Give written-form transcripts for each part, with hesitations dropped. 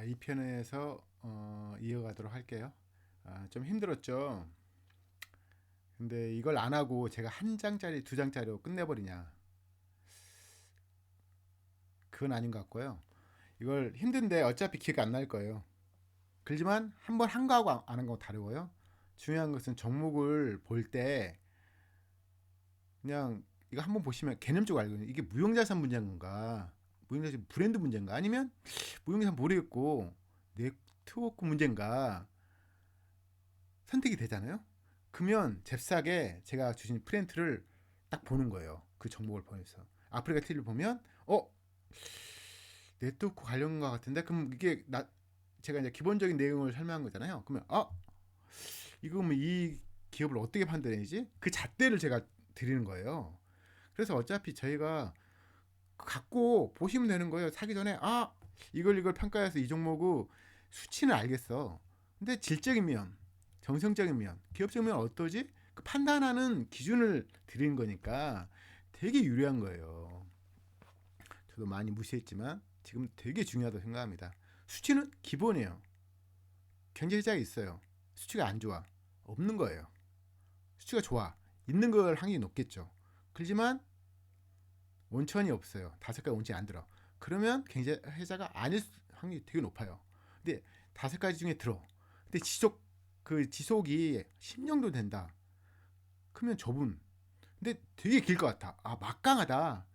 이 편에서 이어가도록 할게요. 좀 힘들었죠. 근데 이걸 안 하고 제가 한 장짜리, 두 장짜리로 끝내버리냐? 그건 아닌 것 같고요. 이걸 힘든데 어차피 기억 안 날 거예요. 그렇지만 한 번 한 거하고 안 한 거 다르고요. 중요한 것은 종목을 볼 때 그냥 이거 한번 보시면 개념적으로 알거든요. 이게 무형자산 문제인 건가? 무형자산 브랜드 문제인가? 아니면 무형자산 모르겠고 네트워크 문제인가? 선택이 되잖아요. 그러면 잽싸게 제가 주신 프린트를 딱 보는 거예요. 그 정보를 보내서 아프리카 TV를 보면 네트워크 관련인 것 같은데 그럼 이게 제가 이제 기본적인 내용을 설명한 거잖아요. 그러면 이거 뭐 이 기업을 어떻게 판단해야지? 그 잣대를 제가 드리는 거예요. 그래서 어차피 저희가 갖고 보시면 되는 거예요. 사기 전에 이걸 평가해서 이 종목의 수치는 알겠어. 근데 질적인 면, 정성적인 면, 기업적인 면 어떠지? 그 판단하는 기준을 드리는 거니까 되게 유리한 거예요. 저도 많이 무시했지만 지금 되게 중요하다고 생각합니다. 수치는 기본이에요. 경제 시장이 있어요. 수치가 안 좋아. 없는 거예요. 수치가 좋아. 있는 걸 확률이 높겠죠. 그렇지만 원천이 없어요. 다섯 가지 원천이 안 들어. 그러면 경제 회사가 아닐 확률이 되게 높아요. 근데 다섯 가지 중에 들어. 근데 지속이 10년도 된다. 그러면 좁은. 근데 되게 길 것 같아. 막강하다.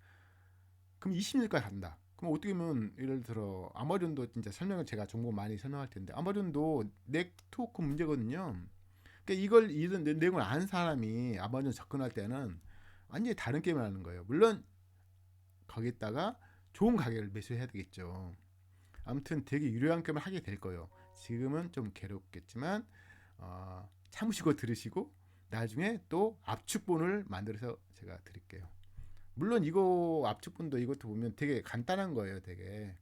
그럼 20년까지 간다. 그럼 어떻게 보면 예를 들어 아마존도 진짜 설명을 제가 정보 많이 설명할 텐데 아마존도 네트워크 문제거든요. 그러니까 이런 내용을 아는 사람이 아마존 접근할 때는 완전히 다른 게임을 하는 거예요. 물론 거기다가 좋은 가격을 매수해야 되겠죠. 아무튼 되게 유려한 게임을 하게 될 거예요. 지금은 좀 괴롭겠지만 참으시고 들으시고 나중에 또 압축본을 만들어서 제가 드릴게요. 물론 이거 압축본도 이것도 보면 되게 간단한 거예요. 되게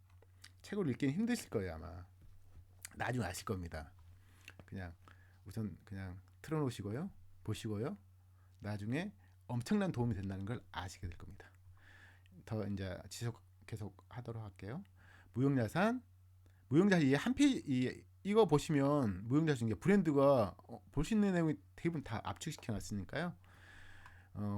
책으로 읽기는 힘드실 거예요 아마. 나중에 아실 겁니다. 그냥 우선 그냥 틀어놓으시고요. 보시고요. 나중에 엄청난 도움이 된다는 걸 아시게 될 겁니다. 더 이제 계속 하도록 할게요. 무형자산, 무형자산 이거 보시면 무형자산 이게 브랜드가 볼 수 있는 내용이 대부분 다 압축시켜 놨으니까요.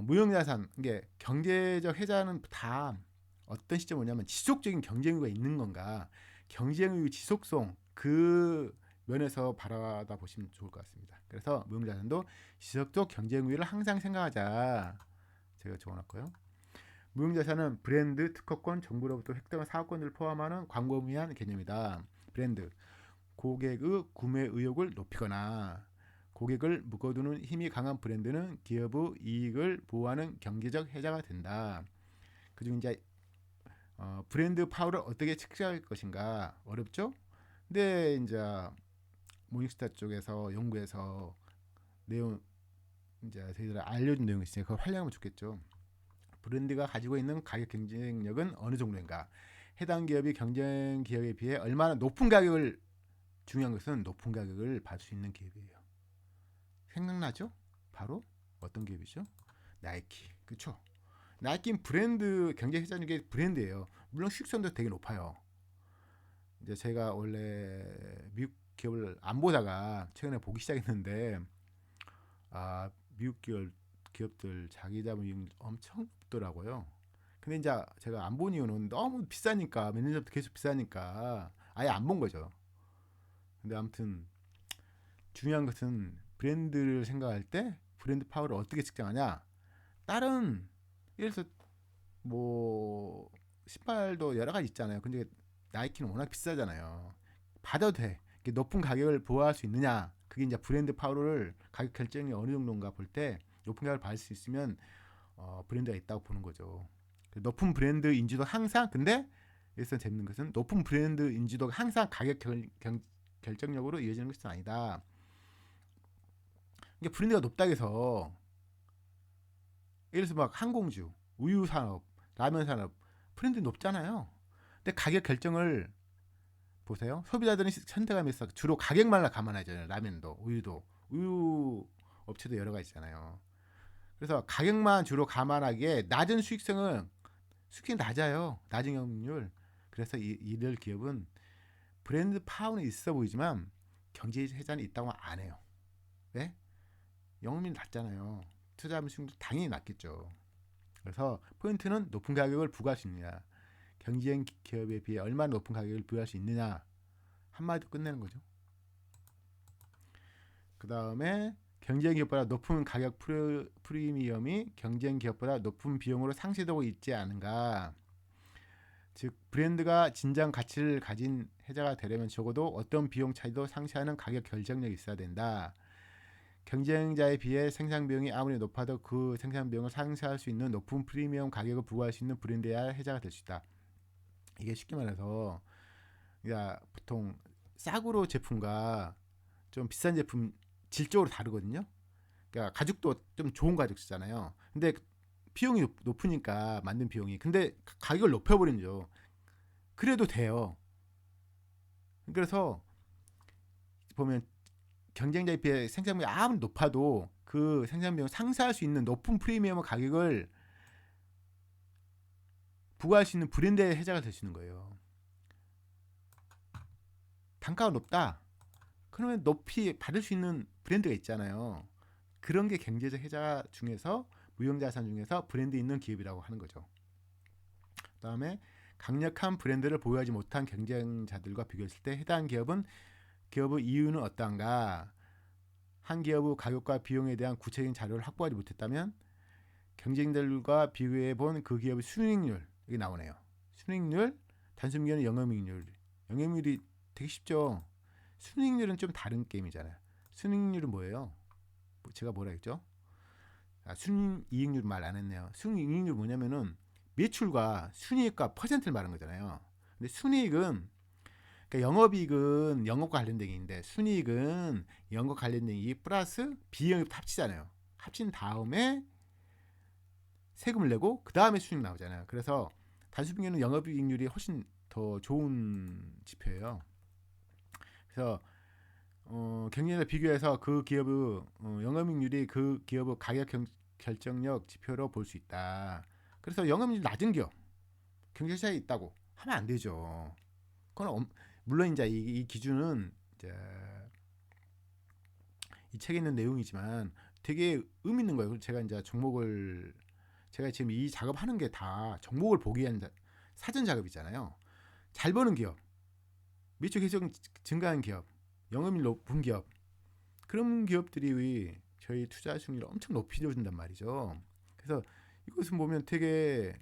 무형자산 이게 경제적 해자는 다 어떤 시점 뭐냐면 지속적인 경쟁력가 있는 건가, 경쟁의 지속성 그 면에서 바라다 보시면 좋을 것 같습니다. 그래서 무형자산도 지속적 경쟁 우위를 항상 생각하자. 제가 적어놨고요. 무형자산은 브랜드, 특허권, 정부로부터 획득한 사업권을 포함하는 광범위한 개념이다. 브랜드, 고객의 구매 의욕을 높이거나 고객을 묶어두는 힘이 강한 브랜드는 기업의 이익을 보호하는 경제적 해자가 된다. 그중 이제 브랜드 파워를 어떻게 측정할 것인가 어렵죠? 근데 이제 모닝스타 쪽에서 연구해서 내용 이제 저희들 알려준 내용이 있으니까 그걸 활용하면 좋겠죠. 브랜드가 가지고 있는 가격 경쟁력은 어느 정도인가? 해당 기업이 경쟁 기업에 비해 얼마나 높은 가격을 중요한 것은 높은 가격을 받을 수 있는 기업이에요. 생각나죠? 바로 어떤 기업이죠? 나이키. 그렇죠? 나이키는 브랜드 경쟁 회사는 게 브랜드예요. 물론 수익성도 되게 높아요. 이제 제가 원래 미국 기업을 안 보다가 최근에 보기 시작했는데 미국 기업들 자기 자본 엄청 높더라고요. 근데 이제 제가 안 본 이유는 너무 비싸니까 몇 년 전부터 계속 비싸니까 아예 안 본 거죠. 근데 아무튼 중요한 것은 브랜드를 생각할 때 브랜드 파워를 어떻게 측정하냐. 다른 예를 들어서 뭐 신발도 여러 가지 있잖아요. 근데 나이키는 워낙 비싸잖아요. 받아도 돼. 높은 가격을 보호할 수 있느냐. 그게 이제 브랜드 파워를 가격 결정이 어느 정도인가 볼 때 높은 가격을 받을 수 있으면 브랜드가 있다고 보는 거죠. 높은 브랜드 인지도 항상 근데 여기서 재밌는 것은 높은 브랜드 인지도가 항상 가격 결정력으로 이어지는 것은 아니다. 이게 브랜드가 높다고 해서 예를 들어서 막 항공주, 우유 산업, 라면 산업 브랜드 높잖아요. 근데 가격 결정을 보세요. 소비자들은 선택하면서 주로 가격만 감안하잖아요. 라면도, 우유도, 우유 업체도 여러 가지 있잖아요. 그래서 가격만 주로 감안하기에 낮은 수익성이 낮아요. 낮은 경쟁률. 그래서 이들 기업은 브랜드 파워는 있어 보이지만 경제 혜자는 있다고 안 해요. 왜? 영업이익이 낮잖아요. 투자하면 수익률 당연히 낮겠죠. 그래서 포인트는 높은 가격을 부과할 수 있느냐, 경쟁 기업에 비해 얼마나 높은 가격을 부여할 수 있느냐, 한마디로 끝내는 거죠. 그 다음에 경쟁 기업보다 높은 가격 프리미엄이 경쟁 기업보다 높은 비용으로 상쇄되고 있지 않은가. 즉 브랜드가 진정 가치를 가진 혜자가 되려면 적어도 어떤 비용 차이도 상쇄하는 가격 결정력이 있어야 된다. 경쟁자에 비해 생산 비용이 아무리 높아도 그 생산 비용을 상쇄할 수 있는 높은 프리미엄 가격을 부과할 수 있는 브랜드야 혜자가 될 수 있다. 이게 쉽게 말해서 그러니까 보통 싸구려 제품과 좀 비싼 제품 질적으로 다르거든요. 그러니까 가죽도 좀 좋은 가죽 쓰잖아요. 근데 비용이 높으니까 만든 비용이, 근데 가격을 높여버리죠. 그래도 돼요. 그래서 보면 경쟁자에 비해 생산비가 아무리 높아도 그 생산비용을 상쇄할 수 있는 높은 프리미엄 가격을 부과할 수 있는 브랜드의 혜자가 될 수 있는 거예요. 단가가 높다, 그러면 높이 받을 수 있는 브랜드가 있잖아요. 그런 게 경제적 혜자 중에서, 무형자산 중에서 브랜드 있는 기업이라고 하는 거죠. 그 다음에 강력한 브랜드를 보유하지 못한 경쟁자들과 비교했을 때 해당 기업의 이유는 어떠한가. 한 기업의 가격과 비용에 대한 구체적인 자료를 확보하지 못했다면 경쟁자들과 비교해 본 그 기업의 순이익률, 이게 나오네요. 순이익률, 단순기업은 영업이익률. 영업이익률이 되게 쉽죠. 순이익률은 좀 다른 게임이잖아요. 순이익률은 뭐예요? 제가 뭐라 했죠? 순이익률 말 안 했네요. 순이익률 뭐냐면은 매출과 순이익과 퍼센트를 말하는 거잖아요. 근데 순이익은, 그러니까 영업이익은 영업과 관련된 게인데 순이익은 영업 관련된 이익 플러스 비영업 합치잖아요. 합친 다음에 세금을 내고 그 다음에 수익 나오잖아요. 그래서 단순비교는 영업이익률이 훨씬 더 좋은 지표예요. 그래서 경쟁자 비교해서 그 기업의 영업이익률이 그 기업의 가격 결정력 지표로 볼 수 있다. 그래서 영업이익률 낮은 기업, 경쟁자에 있다고 하면 안 되죠. 그건 물론 이제 이 기준은 이제 이 책에 있는 내용이지만 되게 의미 있는 거예요. 제가 이제 제가 지금 이 작업하는 게 다 종목을 보기 위한 사전 작업이잖아요. 잘 버는 기업, 매출 계속 증가한 기업, 영업이익 높은 기업, 그런 기업들이 저희 투자 수익률을 엄청 높여준단 말이죠. 그래서 이것은 보면 되게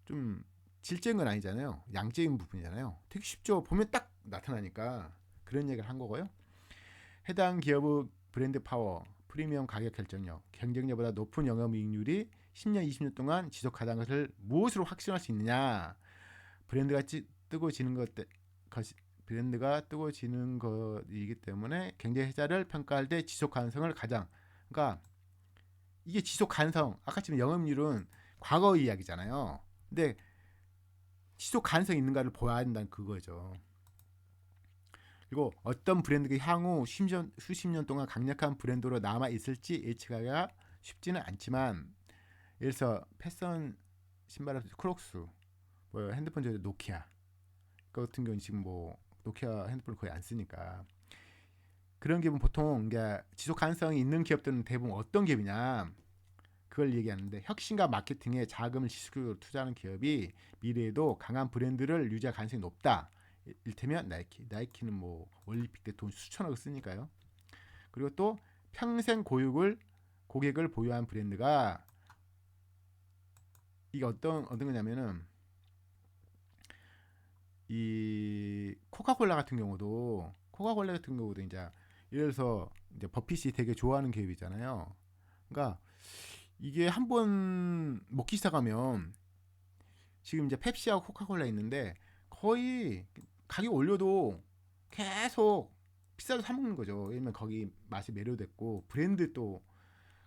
좀 질적인 건 아니잖아요. 양적인 부분이잖아요. 되게 쉽죠. 보면 딱 나타나니까 그런 얘기를 한 거고요. 해당 기업의 브랜드 파워, 프리미엄 가격 결정력, 경쟁자보다 높은 영업이익률이 10년, 20년 동안 지속하다는 것을 무엇으로 확신할 수 있느냐? 브랜드가 뜨고 지는 브랜드가 뜨고 지는 것이기 때문에 경제 혜자를 평가할 때 지속 가능성을 가장, 그러니까 이게 지속 가능성, 아까 지금 영업률은 과거 이야기잖아요. 근데 지속 가능성이 있는가를 보아야 한다는 그거죠. 그리고 어떤 브랜드가 향후 수십 년 동안 강력한 브랜드로 남아 있을지 예측하기가 쉽지는 않지만, 예를 들어서 패션 신발을 크록스, 뭐 핸드폰 저기 노키아 같은 경우는 지금 뭐 노키아 핸드폰을 거의 안 쓰니까, 그런 기업은 보통 이제 지속 가능성이 있는 기업들은 대부분 어떤 기업이냐, 그걸 얘기하는데, 혁신과 마케팅에 자금을 지속적으로 투자하는 기업이 미래에도 강한 브랜드를 유지할 가능성이 높다. 일테면 나이키는 뭐 올림픽 때 돈 수천억을 쓰니까요. 그리고 또 평생 고객을 보유한 브랜드가, 이게 어떤 거냐면은 이 코카콜라 같은 경우도 이제 예를 들어서 이제 버핏이 되게 좋아하는 기업이잖아요. 그러니까 이게 한번 먹기 시작하면, 지금 이제 펩시하고 코카콜라 있는데 거의 가격 올려도 계속 비싸도 사 먹는 거죠. 왜냐면 거기 맛이 매료됐고 브랜드 또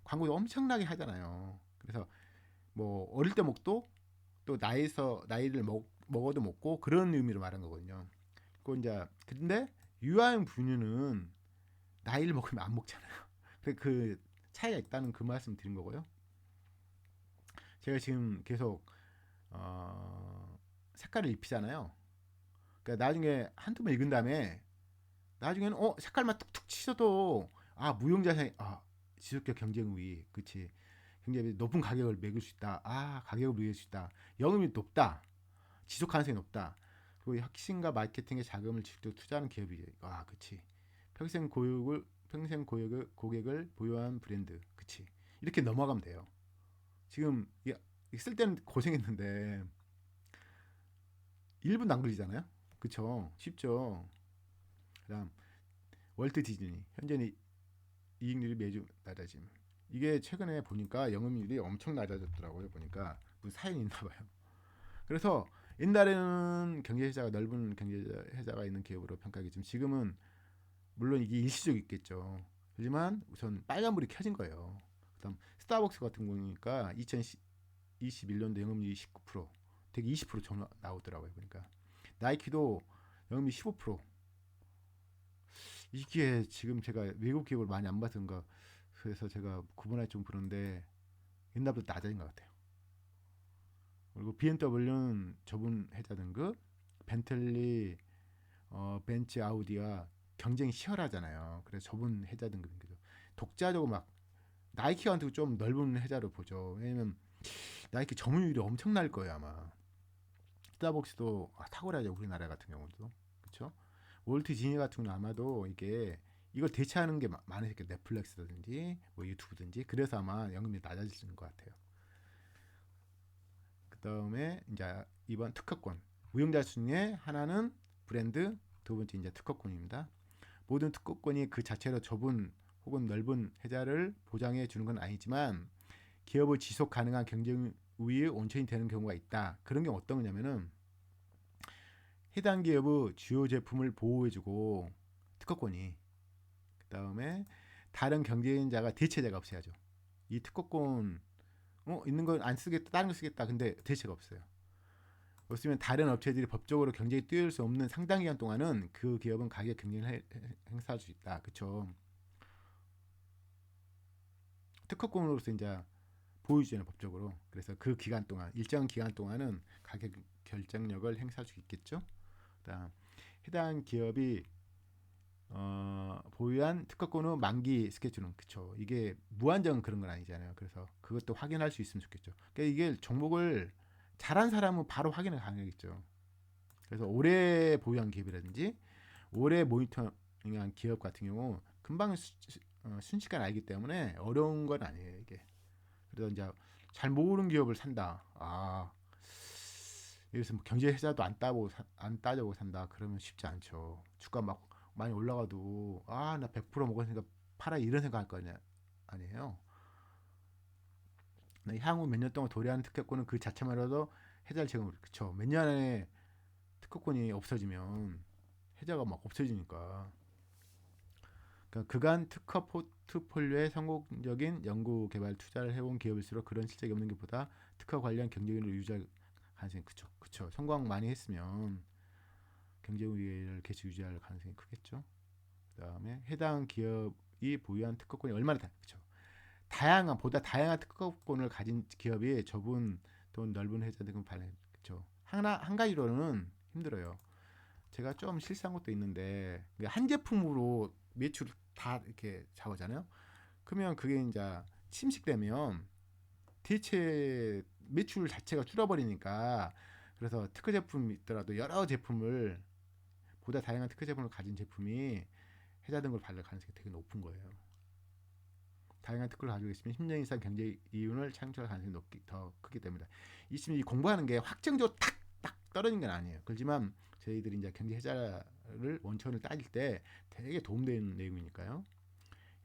광고도 엄청나게 하잖아요. 그래서 뭐 어릴 때 먹도, 또 나이를 먹어도 먹고, 그런 의미로 말한 거거든요. 그 이제 근데 유아용 분유는 나이를 먹으면 안 먹잖아요. 그 차이가 있다는 그 말씀 드린 거고요. 제가 지금 계속 색깔을 입히잖아요. 그러니까 나중에 한두 번 읽은 다음에 나중에는 색깔만 툭툭 치셔도 무형자산이 지속적 경쟁 우위, 그치? 굉장히 높은 가격을 매길 수 있다. 가격을 매길 수 있다. 영업이 높다. 지속 가능성이 높다. 그리고 혁신과 마케팅에 자금을 직접 투자하는 기업이 그치. 평생 고객을 보유한 브랜드, 그치. 이렇게 넘어가면 돼요. 지금 쓸 때는 고생했는데 1분도 안 걸리잖아요. 그쵸? 쉽죠. 그다음 월트 디즈니 현재 이익률이 매주 낮아짐. 이게 최근에 보니까 영업률이 엄청 낮아졌더라고요. 보니까 무슨 사연이 있나 봐요. 그래서 옛날에는 경제회사가 넓은 경제회사가 있는 기업으로 평가하겠지만 지금은 물론 이게 일시적 있겠죠. 하지만 우선 빨간불이 켜진 거예요. 그다음 스타벅스 같은 거니까 2021년도 영업이익 19%, 되게 20% 전후 나오더라고요. 그러니까 나이키도 영업이익 15%. 이게 지금 제가 외국 기업을 많이 안 봐서인가 그래서 제가 구분할 좀 그런데 옛날보다 낮아진 것 같아요. 그리고 BMW는 저분 해자 등급, 벤틀리, 벤츠, 아우디와 경쟁이 치열하잖아요. 그래서 저분 해자 등급이기도 독자적으로 막 나이키 같은 거 좀 넓은 해자로 보죠. 왜냐면 나이키 점유율이 엄청날 거예요 아마. 스타벅스도 탁월하죠 우리나라 같은 경우도 그렇죠. 월트 디즈니 같은 경우는 아마도 이걸 대체하는 게 많으실 거예요. 넷플릭스든지 뭐 유튜브든지. 그래서 아마 연금이 낮아지는 것 같아요. 그 다음에 이제 이번 특허권 무형자 중에 하나는 브랜드, 두 번째 이제 특허권입니다. 모든 특허권이 그 자체로 좁은 혹은 넓은 혜자를 보장해 주는 건 아니지만 기업의 지속 가능한 경쟁 우위의 온천이 되는 경우가 있다. 그런 게 어떤 거냐면은 해당 기업의 주요 제품을 보호해주고 특허권이 그 다음에 다른 경쟁자가 대체자가 없어야죠. 이 특허권 있는 건 안 쓰겠다, 다른 거 쓰겠다. 근데 대체가 없어요. 없으면 다른 업체들이 법적으로 경쟁에 뛰어들 수 없는 상당 기간 동안은 그 기업은 가격 경쟁을 행사할 수 있다. 그렇죠? 특허권으로서 이제 보유주는 법적으로. 그래서 그 기간 동안 일정 기간 동안은 가격 결정력을 행사할 수 있겠죠. 그다음 해당 기업이 보유한 특허권의 만기 스케줄은 그쵸. 이게 무한정 그런 건 아니잖아요. 그래서 그것도 확인할 수 있으면 좋겠죠. 그러니까 이게 종목을 잘한 사람은 바로 확인을 가능하겠죠. 그래서 오래 보유한 기업이라든지 오래 모니터링한 기업 같은 경우 금방 순식간에 알기 때문에 어려운 건 아니에요 이게. 그래서 이제 잘 모르는 기업을 산다. 여기서 뭐 경제 회사도 안 따져보고 산다. 그러면 쉽지 않죠. 주가 막 많이 올라가도 나 100% 먹었으니까 팔아 이런 생각할 거 아니에요. 향후 몇 년 동안 도래하는 특허권은 그 자체만으로도 해자를 제공을 그쵸. 몇 년 안에 특허권이 없어지면 해자가 막 없어지니까. 그러니까 그간 특허 포트폴리오에 성공적인 연구 개발 투자를 해온 기업일수록 그런 실적이 없는 것보다 특허 관련 경쟁력을 유지할 가능성이 그쵸. 성공 많이 했으면 경쟁 우위를 계속 유지할 가능성이 크겠죠. 그다음에 해당 기업이 보유한 특허권이 얼마나 그쵸. 보다 다양한 특허권을 가진 기업이 좁은 돈 넓은 회사 등을 발행 그쵸. 한 가지로는 힘들어요. 제가 좀 실수한 것도 있는데 한 제품으로 매출을 다 이렇게 잡아잖아요. 그러면 그게 이제 침식되면 대체 매출 자체가 줄어버리니까 그래서 특허 제품이 있더라도 여러 제품을 보다 다양한 특허 제품을 가진 제품이 해자 등을 받을 가능성이 되게 높은 거예요. 다양한 특허를 가지고 있으면 10년 이상 경제 이윤을 창출할 가능성이 더 크기 때문이다. 이 공부하는 게 확정적으로 탁 떨어진 건 아니에요. 그렇지만 저희들이 이제 경제 해자를 원천을 따질 때 되게 도움되는 내용이니까요.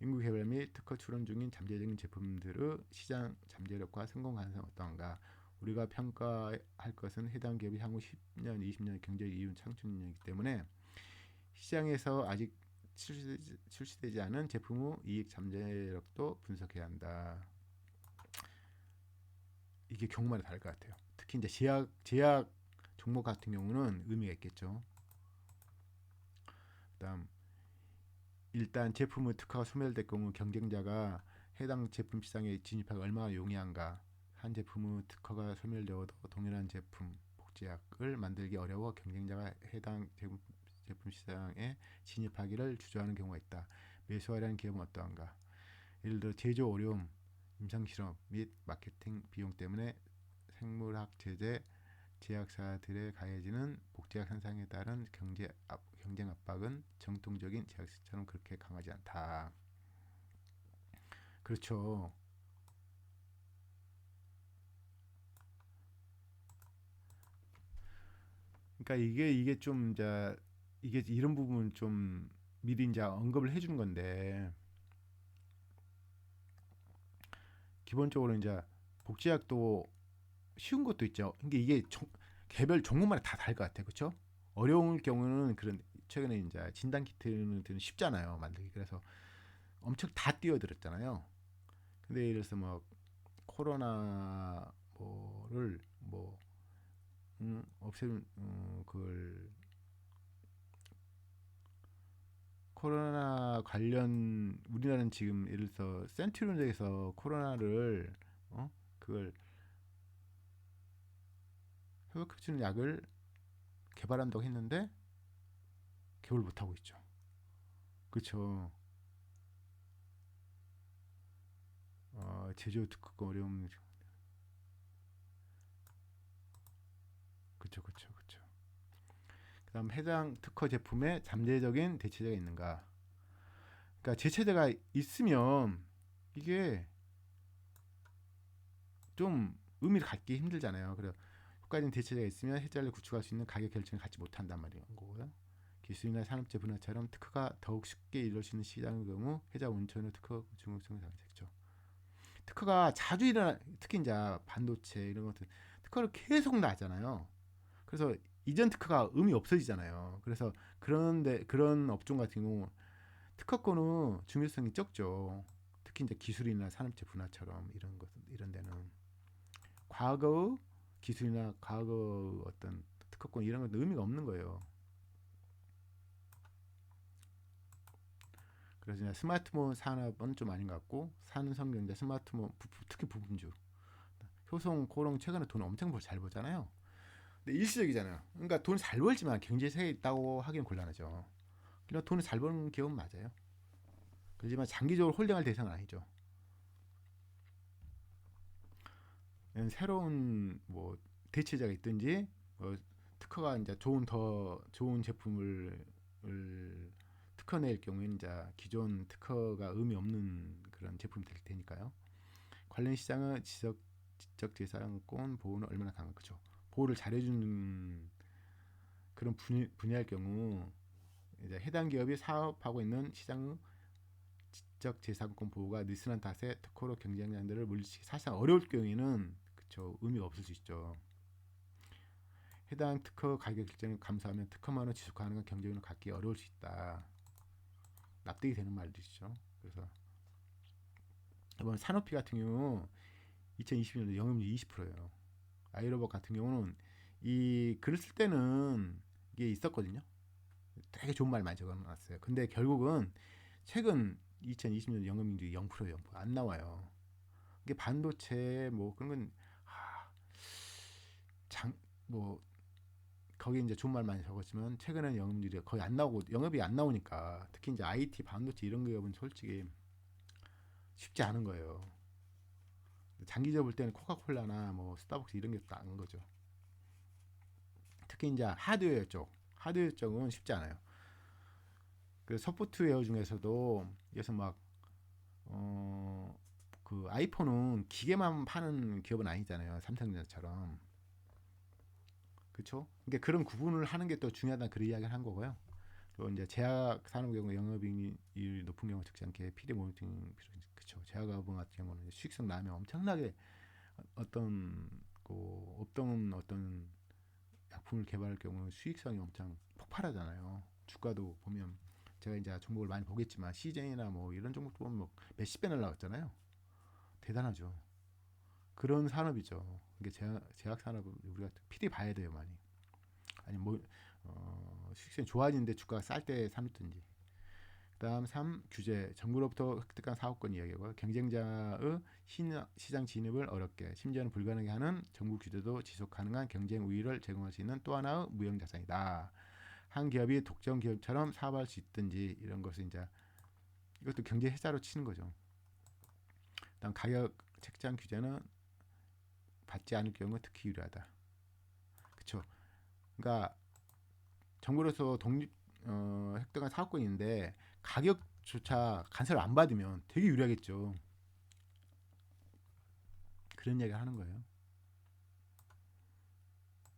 연구 개발 및 특허 출원 중인 잠재적인 제품들의 시장 잠재력과 성공 가능성은 어떠한가? 우리가 평가할 것은 해당 기업이 향후 10년, 20년 경제 이윤 창출력이기 때문에 시장에서 아직 출시되지 않은 제품의 이익 잠재력도 분석해야 한다. 이게 경우마다 다를 것 같아요. 특히 이제 제약 종목 같은 경우는 의미가 있겠죠. 그다음 일단 제품의 특허가 소멸될 경우 경쟁자가 해당 제품 시장에 진입하기 얼마나 용이한가. 한 제품의 특허가 소멸되어도 동일한 제품 복제약을 만들기 어려워 경쟁자가 해당 제품 시장에 진입하기를 주저하는 경우가 있다. 매수하려는 기업은 어떠한가? 예를 들어 제조 어려움, 임상실험 및 마케팅 비용 때문에 생물학 제약사들에 가해지는 복제약 현상에 따른 경쟁 압박은 정통적인 제약사처럼 그렇게 강하지 않다. 그렇죠. 그러니까 이게 좀 이제 이게 이런 부분 좀 미리 이제 언급을 해주는 건데 기본적으로 이제 복제약도 쉬운 것도 있죠. 근데 이게 개별 종목마다 다 다를 것 같아요. 그렇죠? 어려울 경우는 그런 최근에 이제 진단 키트는 쉽잖아요 만들기. 그래서 엄청 다 뛰어들었잖아요. 근데 예를 들어서 뭐 코로나 뭐를 뭐 없애는 그걸 코로나 관련 우리나라는 지금 예를 들어서 센티론에서 코로나를 그걸 회복해주는 약을 개발한다고 했는데 개발 못하고 있죠. 그렇죠. 제조 특허가 어려움. 그렇죠, 그렇죠, 그렇죠. 그다음 해당 특허 제품에 잠재적인 대체제가 있는가? 그러니까 대체제가 있으면 이게 좀 의미를 갖기 힘들잖아요. 그래서 효과적인 대체제가 있으면 해자를 구축할 수 있는 가격 결정을 갖지 못한단 말이에요. 거고요. 기술이나 산업재 분야처럼 특허가 더욱 쉽게 이룰 수 있는 시장의 경우 해자 원천의 특허 중요성이 상승했죠. 특허가 자주 일어나 특히 이제 반도체 이런 것들 특허를 계속 나잖아요. 그래서 이전 특허가 의미 없어지잖아요. 그래서 그런데 그런 업종 같은 경우 특허권은 중요성이 적죠. 특히 이제 기술이나 산업재 분야처럼 이런 데는 과거 기술이나 과거 어떤 특허권 이런 건 의미가 없는 거예요. 그래서 이제 스마트폰 산업은 좀 아닌 것 같고 삼성전자 스마트폰 특히 부품주 효성 고롱 최근에 돈 엄청 잘 벌잖아요. 근데 일시적이잖아요. 그러니까 돈 잘 벌지만 경제 세계 있다고 하기는 곤란하죠. 그러니까 돈을 잘 버는 기업은 맞아요. 그렇지만 장기적으로 홀딩할 대상은 아니죠. 새로운 뭐 대체제가 있든지 특허가 이제 더 좋은 제품을 특허 낼 경우에는 이제 기존 특허가 의미 없는 그런 제품이 될 테니까요. 관련 시장은 지적 재산권 보호는 얼마나 강한 거죠. 보호를 잘해주는 그런 분야일 경우 이제 해당 기업이 사업하고 있는 시장 지적 재산권 보호가 느슨한 탓에 특허로 경쟁자들을 물리치기 사실상 어려울 경우에는 그쵸 의미가 없을 수 있죠. 해당 특허 가격 결정을 감수하면 특허만을 지속하는 건 경쟁을 갖기 어려울 수 있다. 납득이 되는 말이죠. 그래서 이번 산업피 같은 경우 2020년도 영업률 20%예요. 아이로봇 같은 경우는 이 글을 쓸 때는 이게 있었거든요. 되게 좋은 말 많이 적어놨어요. 근데 결국은 최근 2020년 영업률이 0%예요. 안 나와요. 이게 반도체 뭐 그런 건 뭐 거기 이제 좋은 말 많이 적었지만 최근에는 영업률이 거의 안 나오고 영업이 안 나오니까 특히 이제 IT 반도체 이런 기업은 솔직히 쉽지 않은 거예요. 장기적으로 볼 때는 코카콜라나 뭐 스타벅스 이런 게 나은 거죠. 특히 이제 하드웨어 쪽은 쉽지 않아요. 그 소프트웨어 중에서도 그래서 막 그 아이폰은 기계만 파는 기업은 아니잖아요. 삼성전자처럼. 그렇죠? 그러니까 그런 구분을 하는 게 또 중요하다는 그런 이야기를 한 거고요. 또 이제 제약 산업 경우 영업이익이 높은 경우 적지 않게 PD 모니터링 필요해. 그렇죠. 제약 업종 같은 경우는 수익성 나면 엄청나게 어떤 없던 어떤 약품을 개발할 경우 수익성이 엄청 폭발하잖아요. 주가도 보면 제가 이제 종목을 많이 보겠지만 CJ나 뭐 이런 종목도 보면 뭐 몇십 배 날라갔잖아요. 대단하죠. 그런 산업이죠. 이게 제약 산업을 우리가 필히 봐야 돼요, 많이. 아니 뭐 수익성이 좋아지는데 주가가 쌀 때 사놓든지. 그다음 3. 규제. 정부로부터 획득한 사업권 이야기하고 경쟁자의 시장 진입을 어렵게 심지어는 불가능하게 하는 정부 규제도 지속 가능한 경쟁 우위를 제공할 수 있는 또 하나의 무형 자산이다. 한 기업이 독점 기업처럼 사업할 수 있든지 이런 것을 이제 이것도 경제 해자로 치는 거죠. 그다음 가격 책정 규제는 받지 않을 경우 특히 유리하다. 그렇죠. 그러니까 정부로서 획득한 사업권인데 가격조차 간섭을 안 받으면 되게 유리하겠죠. 그런 얘기를 하는 거예요.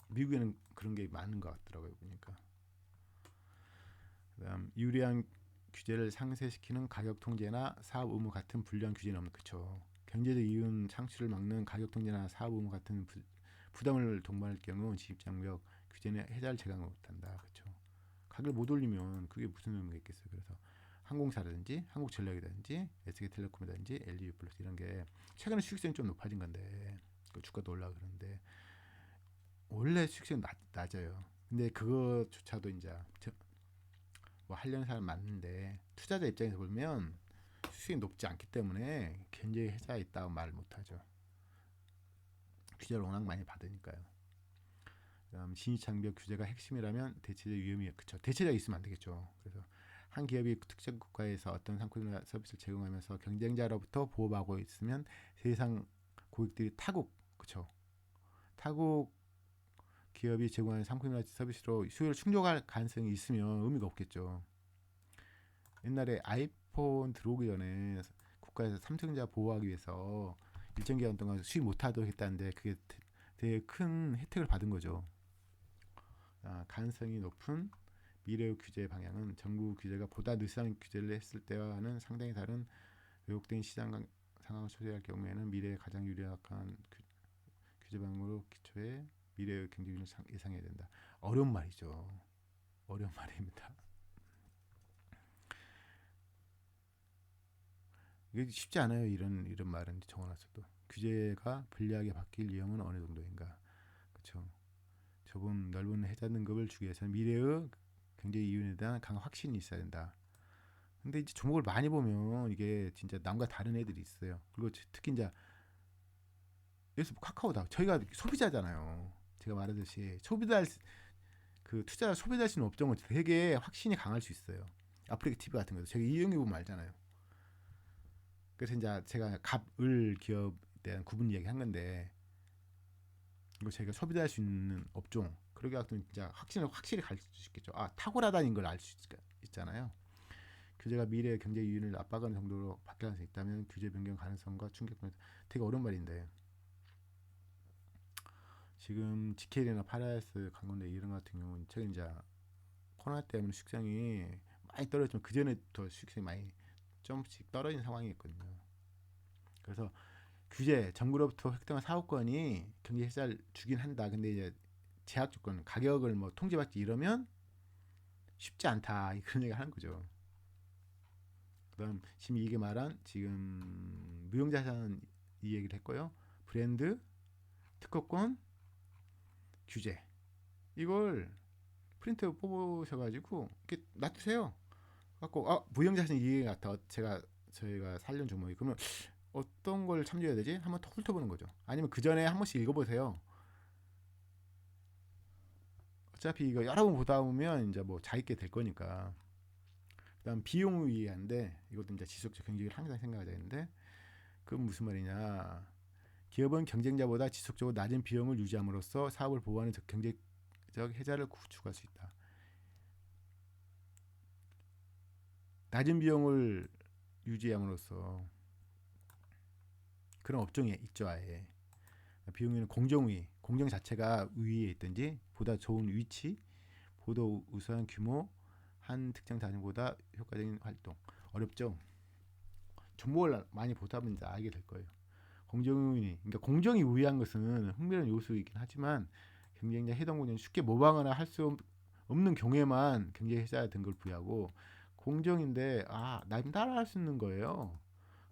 미국에는 그런 게 많은 것 같더라고요. 보니까. 그다음 유리한 규제를 상쇄시키는 가격 통제나 사업 의무 같은 불리한 규제는 없는. 그쵸. 경제적 이윤 창출을 막는 가격 통제나 사업 의무 같은 부담을 동반할 경우 진입장벽 규제는 해자를 제공을 못한다. 그렇죠. 가격을 못 올리면 그게 무슨 의미가 있겠어요. 그래서 항공사라든지 한국전력이라든지 SK텔레콤이라든지 LG 플러스 이런 게 최근에 수익성이 좀 높아진 건데 주가도 올라가 그러는데 원래 수익성이 낮아요. 근데 그것조차도 이제 뭐 하려는 사람 많은데 투자자 입장에서 보면 수익이 높지 않기 때문에 굉장히 해자에 있다고 말을 못하죠. 규제를 워낙 많이 받으니까요. 진입장벽 규제가 핵심이라면 대체적 위험이 그쵸. 대체적 있으면 안 되겠죠. 그래서 한 기업이 특정 국가에서 어떤 상품이나 서비스를 제공하면서 경쟁자로부터 보호받고 있으면 세상 고객들이 그쵸. 타국 기업이 제공하는 상품이나 서비스로 수요를 충족할 가능성이 있으면 의미가 없겠죠. 옛날에 아이폰 들어오기 전에 국가에서 삼성전자 보호하기 위해서 일정 기간 동안 수입 못하도록 했다는데 그게 되게 큰 혜택을 받은 거죠. 가능성이 높은 미래의 규제 방향은 정부 규제가 보다 느슨한 규제를 했을 때와는 상당히 다른 왜곡된 시장 상황을 초래할 경우에는 미래에 가장 유리한 규제 방향으로 기초해 미래의 경제균을 예상해야 된다. 어려운 말이죠. 어려운 말입니다. 이게 쉽지 않아요. 이런 말은 적어놨어도 규제가 불리하게 바뀔 위험은 어느 정도인가. 그렇죠. 좁은 넓은 해자 등급을 주기 위해서는 미래의 경제 이윤에 대한 강한 확신이 있어야 된다. 근데 이제 종목을 많이 보면 이게 진짜 남과 다른 애들이 있어요. 그리고 특히 이제 예를 카카오다. 저희가 소비자잖아요. 제가 말하듯이 투자 소비자할 수 있는 업종은 되게 확신이 강할 수 있어요. 아프리카 TV 같은 것도 제가 이용해 보면 알잖아요. 그래서 이제 제가 갑을 기업에 대한 구분 얘기한 건데 이거 제가 소비할 수 있는 업종 그러게 하면 진짜 확실히 가르칠 수 있겠죠. 탁월하다는 걸 알 수 있잖아요. 규제가 미래의 경제 이윤을 압박하는 정도로 바뀔 가능성이 있다면 규제 변경 가능성과 충격은 되게 어려운 말인데 지금 GKL이나 파라다이스 강건대 이런 같은 경우는 최근 이제 코로나 때문에 수익성이 많이 떨어졌지만 그 전에 더 수익성이 많이 좀씩 떨어진 상황이었거든요. 그래서 규제 정부로부터 획득한 사업권이 경제 혜자를 주긴 한다. 근데 이제 제약 조건 가격을 뭐 통제받지 이러면 쉽지 않다. 그런 얘기 하는 거죠. 그다음 지금 이게 말한 지금 무형자산 이 얘기를 했고요. 브랜드, 특허권, 규제 이걸 프린트 뽑으셔가지고 이렇게 놔두세요. 갖고 무형자산 이 얘기 같아. 저희가 살려는 종목이 그러면 어떤 걸 참조해야 되지? 한번 훑어보는 거죠. 아니면 그 전에 한 번씩 읽어보세요. 어차피 이거 여러 번 보다 보면 이제 뭐 자기게 될 거니까. 그다음 비용 위한데 이것도 이제 지속적 경쟁을 항상 생각해야 되는데 그건 무슨 말이냐? 기업은 경쟁자보다 지속적으로 낮은 비용을 유지함으로써 사업을 보호하는 경제적 해자를 구축할 수 있다. 낮은 비용을 유지함으로써 그런 업종에 있죠. 아예 비용에는 공정 자체가 우위에 있든지 보다 좋은 위치, 보다 우수한 규모, 한 특정 단위보다 효과적인 활동. 어렵죠. 정보를 많이 보다 보면 알게 될 거예요. 그러니까 공정이 우위한 것은 흥미로운 요소이긴 하지만 경쟁자 해당 공정을 쉽게 모방하거나 할 수 없는 경우에만 경쟁자 등급을 부여하고 공정인데 남 따라할 수 있는 거예요.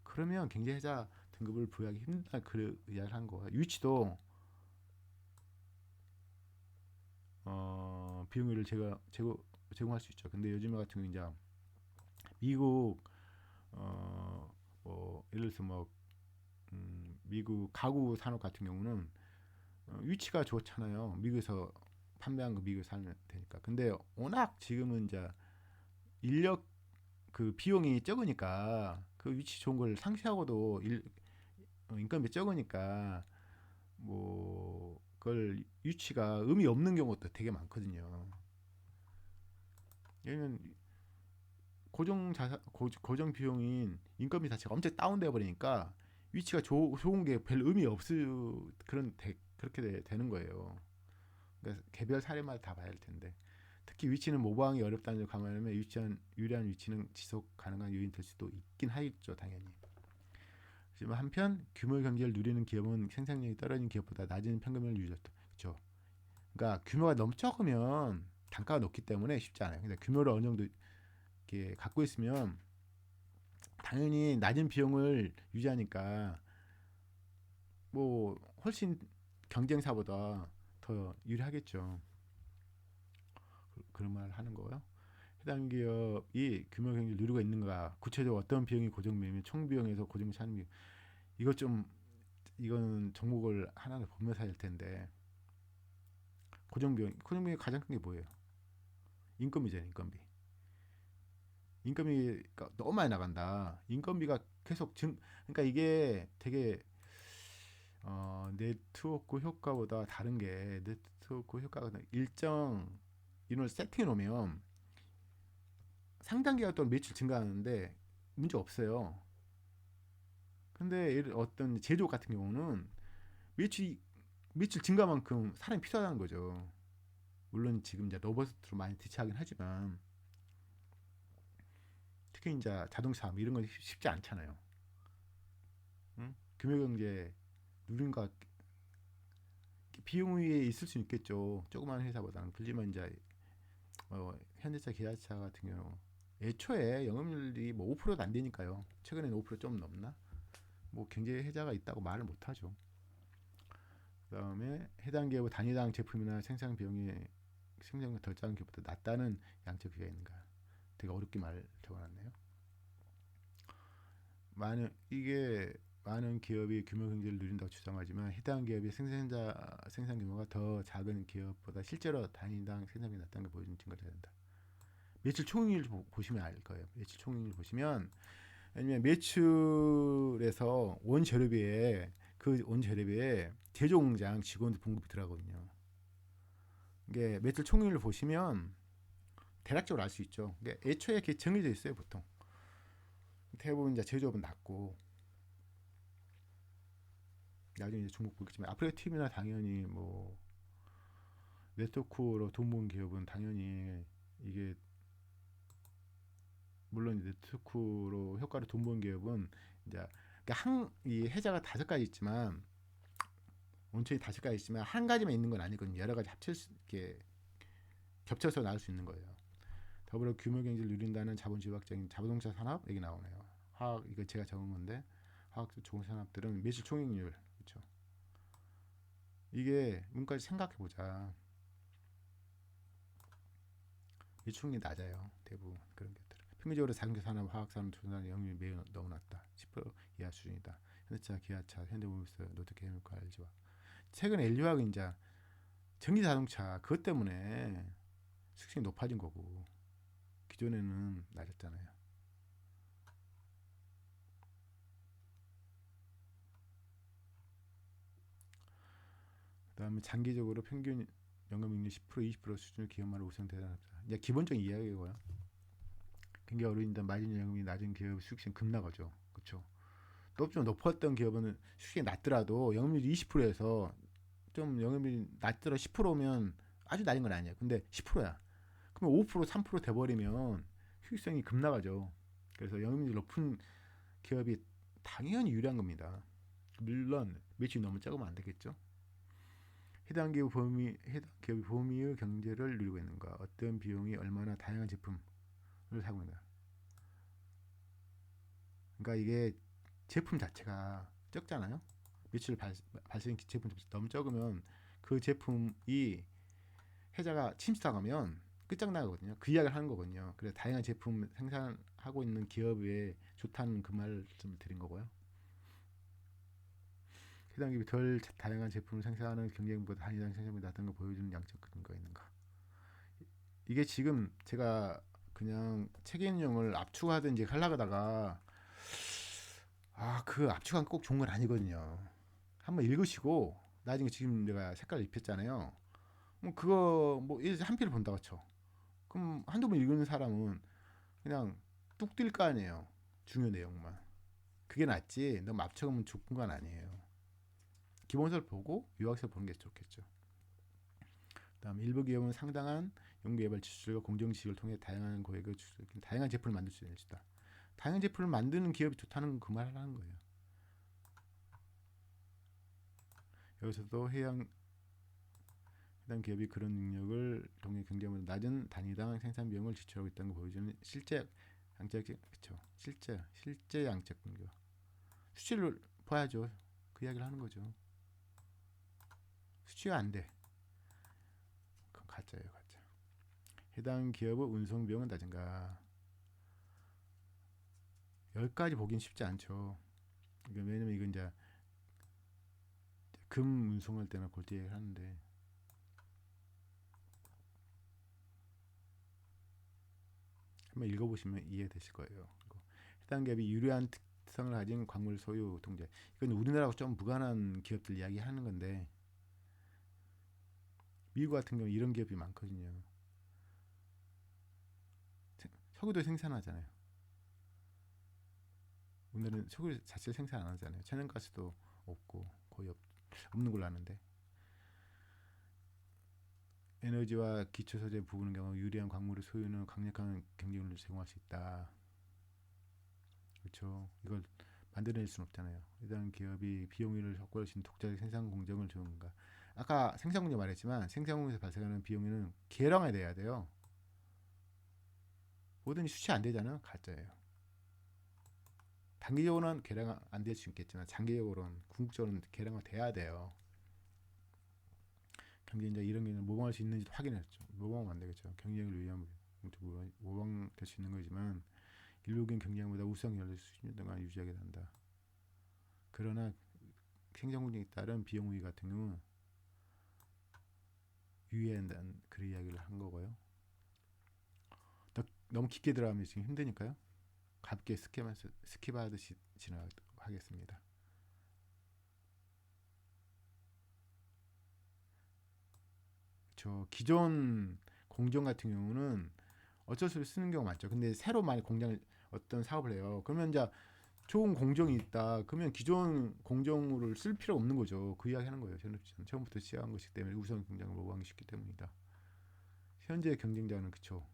그러면 경쟁자 등급을 부여하기 힘들다 그 이야기를 한 거예요. 위치도 비용을 제공할 수 있죠. 근데 요즘 같은 경우 이제 미국 예를 들어서 미국 가구 산업 같은 경우는 위치가 좋잖아요. 미국에서 판매한 거 미국에 사면 되니까. 근데 워낙 지금은 이제 인력 그 비용이 적으니까 그 위치 좋은 걸 상시하고도 인건비 적으니까 뭐 그걸 위치가 의미 없는 경우도 되게 많거든요. 왜냐면 고정 비용인 인건비 자체가 엄청 다운돼 버리니까 위치가 좋은 게 별 의미 없을 그렇게 되는 거예요. 그러니까 개별 사례마다 다 봐야 할 텐데 특히 위치는 모방이 어렵다는 점 감안하면 유리한 위치는 지속 가능한 요인 될 수도 있긴 하겠죠, 당연히. 하지만 한편 규모 경제를 누리는 기업은 생산력이 떨어진 기업보다 낮은 평균을 유지했다. 그렇죠. 그러니까 규모가 너무 적으면 단가가 높기 때문에 쉽지 않아요. 근데 규모를 어느 정도 이렇게 갖고 있으면 당연히 낮은 비용을 유지하니까 뭐 훨씬 경쟁사보다 더 유리하겠죠. 그런 말 하는 거고요. 해당 기업이 규모 경제를 누리고 있는가, 구체적으로 어떤 비용이 고정비면 총 비용에서 고정 차는 비용. 이거 좀 이거는 종목을 하나 보면서 할 텐데 고정비용이 가장 큰 게 뭐예요? 인건비잖아요, 인건비. 인건비가 너무 많이 나간다. 인건비가 계속 그러니까 이게 되게 네트워크 효과보다 다른 게 네트워크 효과가 일정 인원을 세팅해 놓으면 상당 기간 동안 매출 증가하는데 문제 없어요. 근데 어떤 제조 같은 경우는 매출 매출 증가만큼 사람이 필요하다는 거죠. 물론 지금 이제 로봇으로 많이 대체하긴 하지만 특히 이제 자동차 이런 건 쉽지 않잖아요. 응? 금융경제 누린가 비용 위에 있을 수 있겠죠. 조그마한 회사보다는. 그렇지만 이제 현대차, 기아차 같은 경우 애초에 영업률이 뭐 5%도 안 되니까요. 최근에는 5%좀 넘나? 뭐 경제 해자가 있다고 말을 못 하죠. 그다음에 해당 기업의 단위당 제품이나 생산 비용이 생산비가 덜 작은 기업보다 낮다는 양적 비가 있는가? 되게 어렵게 말 적어놨네요. 많은 기업이 규모 경제를 누린다고 주장하지만 해당 기업의 생산 규모가 더 작은 기업보다 실제로 단위당 생산비가 낮다는 걸 보여주는 증거를 된다. 매출 총익률 보시면 알 거예요. 매출 총익률 보시면 아니면 매출에서 원재료비에 그 원재료비에 제조 공장 직원들 봉급이 들어가거든요. 이게 매출 총익률을 보시면 대략적으로 알 수 있죠. 이게 애초에 이렇게 정해져 있어요, 보통. 대부분 이제 제조업은 낮고 나중에 이제 중국 보겠지만 아프리카 TV나 당연히 뭐 네트워크로 돈 번 기업은 당연히 이게 물론 네트워크로 효과로 돈 번 기업은 이제 이 해자가 5가지 있지만 온천이 5가지 있지만 한 가지만 있는 건 아니거든요. 여러 가지 이렇게 겹쳐서 나올 수 있는 거예요. 더불어 규모 경제를 누린다는 자본주의학적인 자동차 산업 여기 나오네요. 화학 이거 제가 적은 건데 화학 좋은 산업들은 매출 총익률 그렇죠. 이게 문까지 생각해 보자. 매출이 낮아요. 대부분 그런 것들. 평균적으로 자동차 산업, 화학 산업, 조선산 영역이 매우 너무 낮다. 10% 이하 수준이다. 현대차, 기아차, 현대모비스, 롯데케미칼, LG화. 최근 LG화학은 이제 전기 자동차 그것 때문에 수익성이 높아진 거고 기존에는 낮았잖아요. 그다음에 장기적으로 평균 연금익률 10% 20% 수준의 기업만을 우선 대단하다. 이제 기본적인 이야기고요. 굉장히 어려운데 마진 연금이 낮은 기업 수익性급나가죠. 그렇죠. 좀 높았던 기업은 수익이 낮더라도 영업률이 20%에서 좀 영업률이 낮더라 10%면 아주 낮은 건 아니에요. 근데 10%야. 그러면 5% 3% 돼버리면 수익성이 급나가죠. 그래서 영업률이 높은 기업이 당연히 유리한 겁니다. 물론 매출이 너무 작으면 안 되겠죠. 해당 기업이 범위의 경제를 누리고 있는가, 어떤 비용이 얼마나 다양한 제품을 사고 있는가. 그러니까 이게 제품 자체가 적잖아요. 매출 발생 제품 너무 적으면 그 제품이 해자가 침투당하면 끝장나거든요. 그 이야기를 하는 거거든요. 그래서 다양한 제품 생산하고 있는 기업에 좋다는 그 말씀을 드린 거고요. 해당 기업이 덜 다양한 제품을 생산하는 경쟁보다 한이상 생산이 낮은 걸 보여주는 양적 근거가 있는가. 이게 지금 제가 그냥 책 인용을 압축하든지 하려고 하다가 그 압축한 꼭 좋은 건 아니거든요. 한번 읽으시고 나중에 지금 내가 색깔을 입혔잖아요. 뭐 그거 뭐 한 필을 본다고 쳐. 그럼 한두 번 읽는 사람은 그냥 뚝 뛸 거 아니에요. 중요 내용만. 그게 낫지 너무 압축하면 좋은 건 아니에요. 기본서를 보고 요약서를 보는 게 좋겠죠. 다음 일부 기업은 상당한 연구개발 지출과 공정지식을 통해 다양한 고액의 다양한 제품을 만들 수 있는 것이다. 다양한 제품을 만드는 기업이 좋다는 그 말을 하는 거예요. 여기서도 해당 기업이 그런 능력을 통해 경쟁보다 낮은 단위당 생산 비용을 지출하고 있다는 걸 보여주는 실제 양적 그렇죠. 실제 양적 근거. 수치를 봐야죠. 그 이야기를 하는 거죠. 수치가 안 돼. 그건 가짜예요, 가짜. 해당 기업의 운송 비용은 낮은가? 여기까지 보긴 쉽지 않죠. 왜냐면 이건 이제 금 운송할 때나 골 때 하는데 한번 읽어보시면 이해되실 거예요. 해당 기업이 유리한 특성을 가진 광물 소유 통제. 이건 우리나라하고 좀 무관한 기업들 이야기하는 건데 미국 같은 경우 이런 기업이 많거든요. 석유도 생산하잖아요. 오늘은 석유 자체를 생산 안 하잖아요. 천연가스도 없고 거의 없는 걸로 아는데 에너지와 기초소재 부분의 경우 유리한 광물의 소유는 강력한 경쟁력을 제공할 수 있다. 그렇죠. 이걸 만들어낼 수는 없잖아요. 해당 기업이 비용을 확보할 수 있는 독자적 생산 공정을 주는가. 아까 생산 공정 말했지만 생산 공정에서 발생하는 비용은 계량화돼야 돼요. 뭐든지 수치 안 되잖아요. 가짜예요. 단기적으로는 계량 안 될 수 있겠지만 장기적으로는 궁극적으로는 계량화 돼야 돼요. 경쟁자 이런 게 모방할 수 있는지도 확인했죠. 모방하면 안 되겠죠. 경쟁을 위한 모방될 수 있는 거지만 일국인 경쟁보다 우수한 연료 수준 등을 유지하게 된다. 그러나 생산 공정에 따른 비용 우위 같은 경우는 유의해야 한다는 그런 이야기를 한 거고요. 너무 깊게 들어가면 지금 힘드니까요. 가볍게 스킵하듯이 진행하겠습니다. 저 기존 공정 같은 경우는 어쩔 수 없이 쓰는 경우가 많죠. 근데 새로 많이 공장을 어떤 사업을 해요. 그러면 이제 좋은 공정이 있다. 그러면 기존 공정을 쓸 필요 없는 거죠. 그 이야기 하는 거예요. 저는 처음부터 시작한 것이기 때문에 우선 공장을 모방하기 쉽기 때문이다. 현재 경쟁자는 그쵸.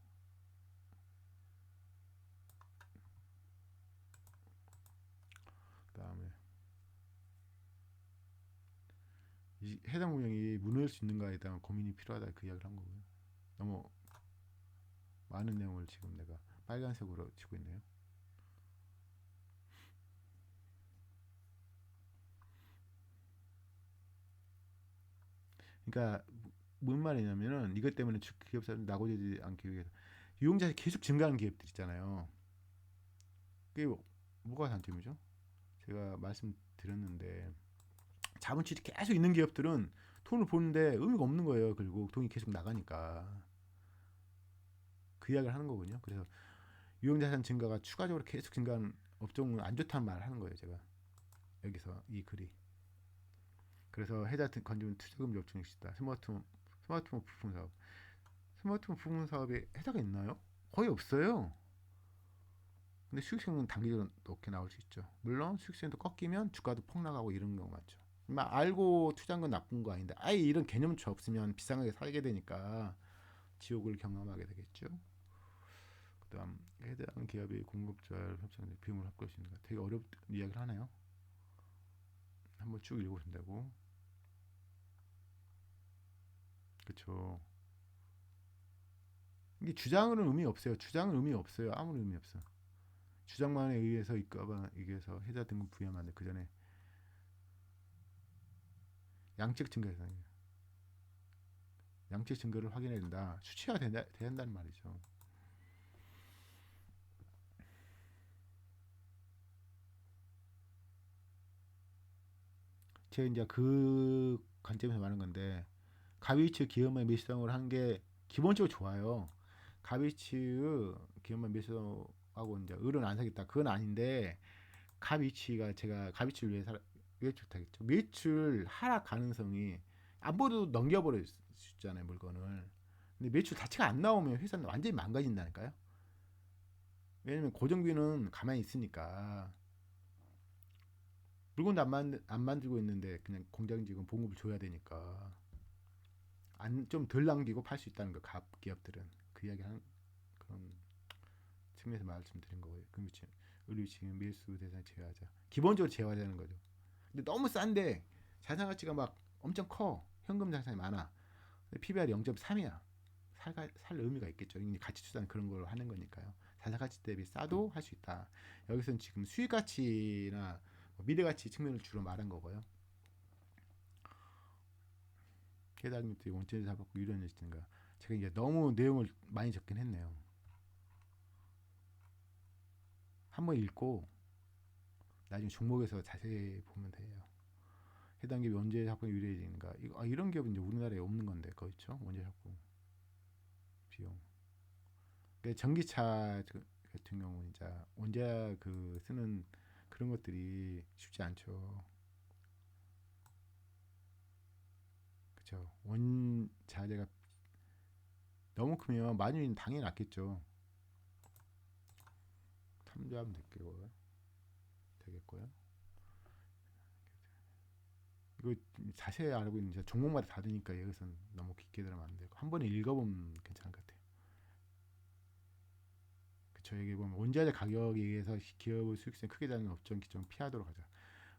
그다음에 이 해당 공정이 무너질 수 있는가에 대한 고민이 필요하다. 그 이야기를 한 거고요. 너무 많은 내용을 지금 내가 빨간색으로 치고 있네요. 그러니까 뭔 말이냐면은 이것 때문에 기업사들 낙오되지 않기 위해서 유용자가 계속 증가하는 기업들 있잖아요. 그게 뭐가 단점이죠? 제가 말씀드렸는데 자본출이 계속 있는 기업들은 돈을 버는데 의미가 없는 거예요. 결국 돈이 계속 나가니까 그 이야기를 하는 거거든요. 그래서 유용자산 증가가 추가적으로 계속 증가하는 업종은 안 좋다는 말을 하는 거예요. 제가 여기서 이 글이. 그래서 해자 건지면 투자금 요청이 있다. 스마트폰 부품 사업. 스마트폰 부품 사업에 해자가 있나요? 거의 없어요. 근데 수익성은 단기적으로 높게 나올 수 있죠. 물론 수익성도 꺾이면 주가도 폭락하고 이런 경우 많죠. 알고 투자한 건 나쁜 거 아닌데 아예 이런 개념조차 없으면 비싸게 살게 되니까 지옥을 경험하게 되겠죠. 그다음 해당 기업이 공급자를 협상 비용을 확보할 수 있는가. 되게 어렵 이야기를 하네요. 한번 쭉 읽어보신다고. 그렇죠. 이게 주장은 의미 없어요. 주장은 의미 없어요. 아무런 의미 없어. 주장만에 의해서 이겨서 해자 등급 부여하면 그 전에 양적 증가해서 양적 증거를 확인해야 된다. 수치가 된다는 말이죠. 제가 이제 그 관점에서 말하는 건데 가비츠 기업만 미수당을 한 게 기본적으로 좋아요. 가비츠 기업만 미수하고 이제 을은 안 사겠다. 그건 아닌데 가비치가 제가 가비치를 왜 좋다겠죠. 매출 하락 가능성이 안 보도 넘겨버릴 수 있잖아요 물건을. 근데 매출 자체가 안 나오면 회사는 완전히 망가진다니까요. 왜냐면 고정비는 가만히 있으니까 물건도 안 만들고 있는데 그냥 공장 지금 봉급을 줘야 되니까 안 좀 덜 남기고 팔 수 있다는 거 기업들은 그 이야기 하는 그런 측면에서 말씀드린 거고요. 그럼 의류 지금 밀수 대상 제어하자. 기본적으로 제어하자는 거죠. 근데 너무 싼데 자산 가치가 막 엄청 커. 현금 자산이 많아. PBR이 0.3이야. 살 의미가 있겠죠. 가치 투자는 그런 걸 하는 거니까요. 자산 가치 대비 싸도 할 수 있다. 여기서는 지금 수익 가치나 미래 가치 측면을 주로 말한 거고요. 해당률이 원천에서 잡았고 유료였으니까 제가 이제 너무 내용을 많이 적긴 했네요. 한번 읽고 나중에 종목에서 자세히 보면 돼요. 해당 기업이 언제 합병 유리해지는가. 이런 기업은 이제 우리나라에 없는 건데 그렇죠. 원재 합병 비용. 전기차 같은 경우는 이제 원자 그 쓰는 그런 것들이 쉽지 않죠. 그렇죠. 원자재가 너무 크면 마진이 당연히 낮겠죠. 참조하면 되겠고요. 이거 자세히 알고 있는 종목마다 다르니까 여기서는 너무 깊게 들어가면 안 되고 한 번에 읽어보면 괜찮을 것 같아요. 그쵸. 여기 보면 원자재 가격에 의해서 기업의 수익성이 크게 다른 업종 기종 피하도록 하자.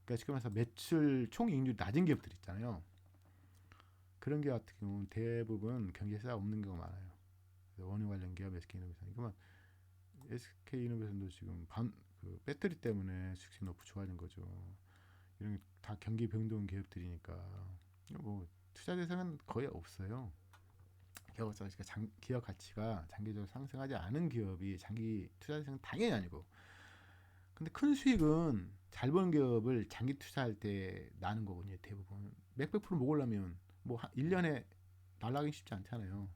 그러니까 지금 해서 매출 총 이익률이 낮은 기업들 있잖아요. 그런 기업 같은 경우는 대부분 경제사가 없는 경우가 많아요. 원유 관련 기업 SK이노베이션 이거만 SK이노베이션도 지금 그 배터리 때문에 수익성이 높이 좋아진 거죠. 이런 다 경기 변동 기업들이니까 뭐 투자 대상은 거의 없어요. 기업 가치가 장기적으로 상승하지 않은 기업이 장기 투자 대상은 당연히 아니고, 근데 큰 수익은 잘 버는 기업을 장기 투자할 때 나는 거거든요. 대부분 몇백 프로 먹으려면 뭐 1년에 날라가기 쉽지 않잖아요.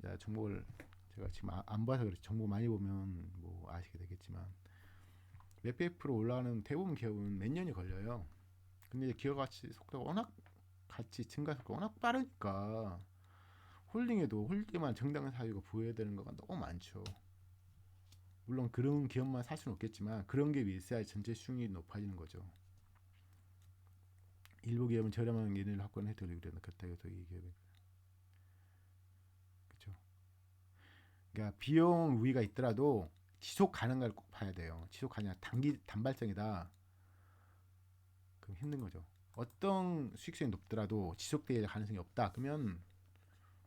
자, 종목을 제가 지금 안 봐서 그렇지 정보 많이 보면 뭐 아시게 되겠지만 몇백 프로 올라가는 대부분 기업은 몇 년이 걸려요. 근데 기업 가치 속도가 워낙 가치 증가 속도가 워낙 빠르니까 홀딩만 정당한 사유가 부여해야 되는 거가 너무 많죠. 물론 그런 기업만 살 수는 없겠지만 그런 기업이 있어야 전체 수익률이 높아지는 거죠. 일부 기업은 저렴한 예능을 확보해드리고 그렇다 해서 이 기업이 그렇죠. 그러니까 비용 우위가 있더라도 지속 가능한가를 꼭 봐야 돼요. 지속 가능 단발성이다. 그럼 힘든 거죠. 어떤 수익성이 높더라도 지속될 가능성이 없다. 그러면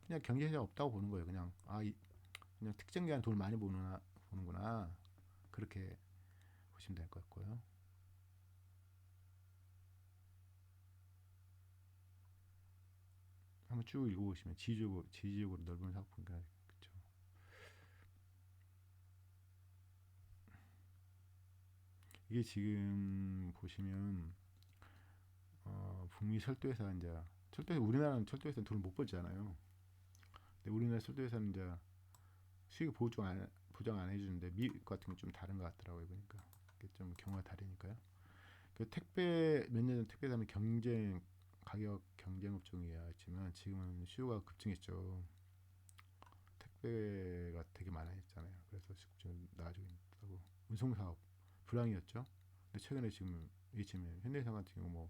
그냥 경제가 없다고 보는 거예요. 그냥 특정 기간 돈을 많이 보는구나. 그렇게 보시면 될 것 같고요. 한번 쭉 읽어보시면 지지적으로 넓은 상품이니까 그렇죠. 이게 지금 보시면 북미 철도회사 이제 우리나라는 철도회사는 돈을 못 벌잖아요. 근데 우리나라 철도회사는 이제 수익 보장 안 해주는데 미국 같은 건 좀 다른 것 같더라고요. 보니까 좀 경우가 다르니까요. 그 택배 몇 년 전 택배 사면 가격 경쟁 업종이었지만 지금은 수요가 급증했죠. 택배가 되게 많아졌잖아요. 그래서 지금 나아지고 있다고. 운송 사업 불황이었죠. 근데 최근에 지금 현대해상 같은 경우 뭐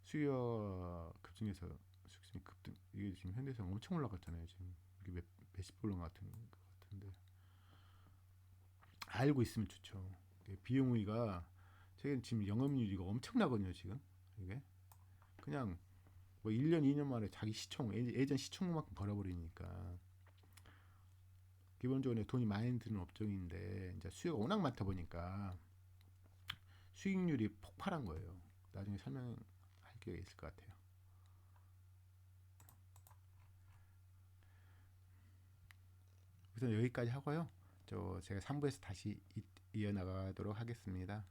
수요가 급증해서 수익성이 급등. 이게 지금 현대해상 엄청 올라갔잖아요. 지금 이게 몇십 불러 같은 것 같은데 알고 있으면 좋죠. 비용 우위가 최근 지금 영업이익이 엄청나거든요. 지금 이게 그냥 뭐 1년 2년 만에 자기 예전 시총만큼 벌어버리니까 기본적으로 돈이 많이 드는 업종인데 이제 수요가 워낙 많다 보니까 수익률이 폭발한 거예요. 나중에 설명할 기회가 있을 것 같아요. 우선 여기까지 하고요. 제가 3부에서 다시 이어나가도록 하겠습니다.